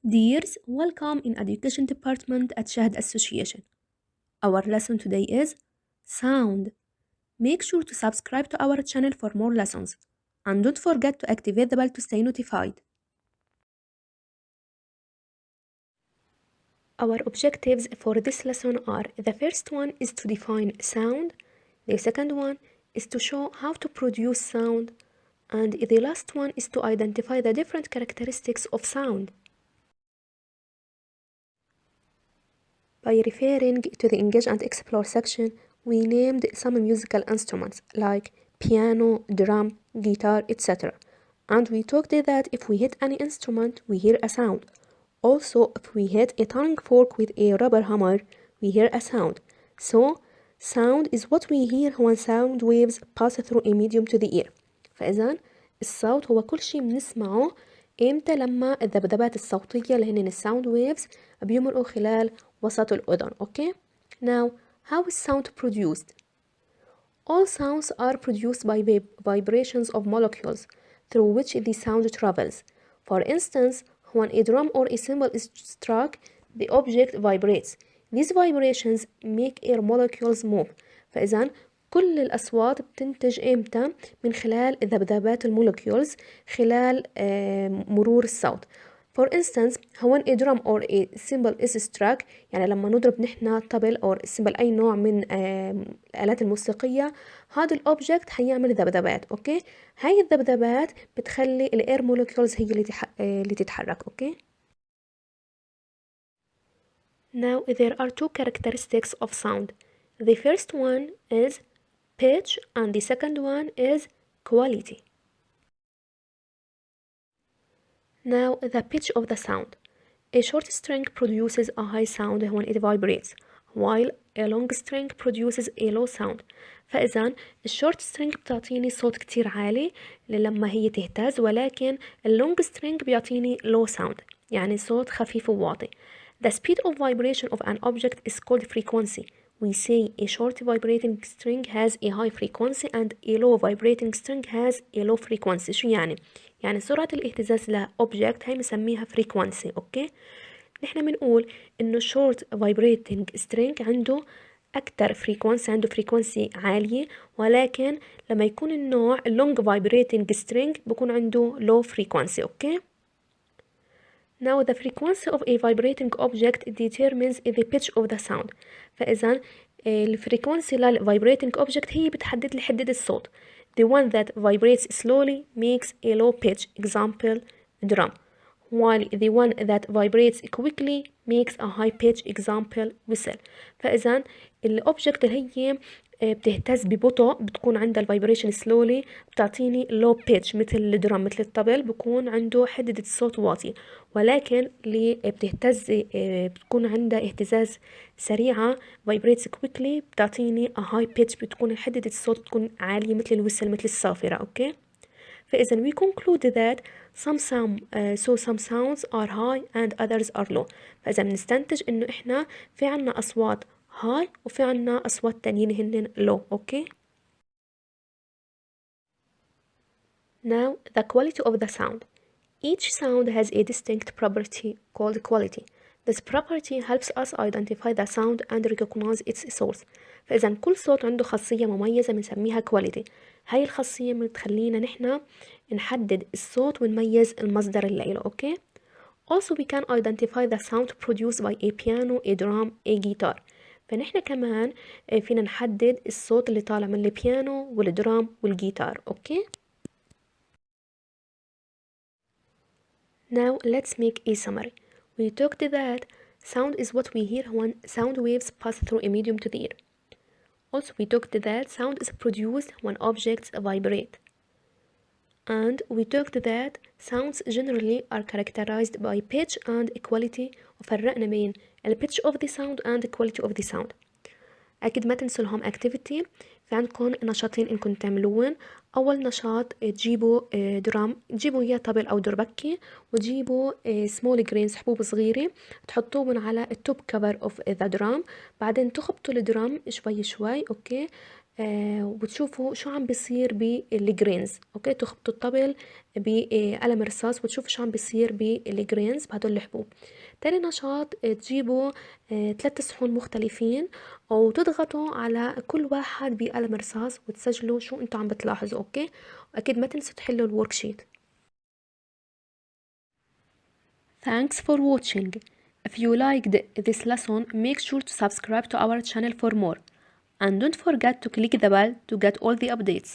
Dears, welcome in Education Department at SHAHD Association. Our lesson today is Sound. Make sure to subscribe to our channel for more lessons. And don't forget to activate the bell to stay notified. Our objectives for this lesson are: the first one is to define sound, the second one is to show how to produce sound, and the last one is to identify the different characteristics of sound. By referring to the Engage and Explore section, we named some musical instruments like piano, drum, guitar, etc. And we talked that if we hit any instrument, we hear a sound. Also, if we hit a tuning fork with a rubber hammer, we hear a sound. So, sound is what we hear when sound waves pass through a medium to the ear. فإذا الصوت هو كل شيء بنسمعه إمتى؟ لما الذبذبات الصوتية اللي هن الساوند ويفز بيمرقوا خلال وسط الأذن. Okay? Now, how is sound produced? All sounds are produced by vibrations of molecules through which the sound travels. For instance, when a drum or a cymbal is struck, the object vibrates. These vibrations make air molecules move. فإذا كل الأصوات بتنتج إمتى؟ من خلال ذبذبات المولكيولز خلال مرور الصوت. For instance, when a drum or a cymbal is struck، يعني لما نضرب نحن طبل أو cymbal أي نوع من الآلات الموسيقية، هذا الأوبجكت هيعمل ذبذبات. أوكي، هاي الذبذبات بتخلي الإير مولكيولز هي اللي تتحرك. أوكي. Now there are two characteristics of sound. The first one is pitch and the second one is quality. Now the pitch of the sound. A short string produces a high sound when it vibrates, while a long string produces a low sound. فإذا الشورت string بتعطيني صوت كتير عالي لما هي تهتز، ولكن اللونج string بيعطيني low sound، يعني صوت خفيف وواطي. The speed of vibration of an object is called frequency. We say a short vibrating string has a high frequency and a low vibrating string has a low frequency. شو يعني؟ يعني سرعة الاهتزاز لأوبجكت هاي بنسميها frequency. أوكي؟ نحن بنقول إنه short vibrating string عنده أكتر frequency، عنده frequency عالية، ولكن لما يكون النوع long vibrating string بكون عنده low frequency. أوكي؟ Now the frequency of a vibrating object determines the pitch of the sound. فإذا الفريكونسي للvibrating object هي بتحدد لي حدة الصوت. The one that vibrates slowly makes a low pitch, example drum, while the one that vibrates quickly makes a high pitch, example whistle. فإذا الأوبجكت اللي هي بتهتز ببطء بتكون عندها الفايبريشن سلولي بتعطيني لو بيتش، مثل الدرام مثل الطبل بكون عنده حدة الصوت واطي، ولكن اللي بتهتز بتكون عندها اهتزاز سريعة vibrates quickly بتعطيني a high pitch، بتكون حدة الصوت بتكون عالية مثل الويسل مثل الصافرة. اوكي، فإذا we conclude that some sounds are high and others are low. فإذا بنستنتج إنه إحنا في عنا أصوات high وفي عنا أصوات تانيين هن low. أوكي. Now the quality of the sound. Each sound has a distinct property called quality. This property helps us identify the sound and recognize its source. فإذا كل صوت عنده خاصية مميزة بنسميها quality. هاي الخاصية بتخلينا نحن نحدد الصوت ونميز المصدر اللي له. أوكي. Also we can identify the sound produced by a piano, a drum, a guitar. فنحن كمان فينا نحدد الصوت اللي طالع من البيانو والدرام والجيتار. أوكي. Now let's make a summary. We talked that sound is what we hear when sound waves pass through a medium to the ear. Also we talked that sound is produced when objects vibrate. And we talked that sounds generally are characterized by pitch and quality. وفرقنا بين pitch of the sound and quality of the sound. أكيد ما تنسوا الهوم activity. في عندكم نشاطين إنكم تعملوهم. أول نشاط تجيبوا درام، تجيبوا يا طبل أو دربكة، وتجيبوا small grains حبوب صغيرة تحطوهم على التوب cover of the drum. بعدين تخبطوا الدرام شوي شوي. أوكي، وبتشوفوا شو عم بيصير بالجرينز. اوكي، تخبطوا الطبل بقلم رصاص وتشوفوا شو عم بيصير بالجرينز بهدول الحبوب. تاني نشاط تجيبوا 3 صحون مختلفين وتضغطوا على كل واحد بقلم رصاص وتسجلوا شو انتوا عم بتلاحظوا. اوكي، واكيد ما تنسوا تحلوا الورك شيت. Thanks for watching. If you liked this lesson, make sure to subscribe to our channel for more. And don't forget to click the bell to get all the updates.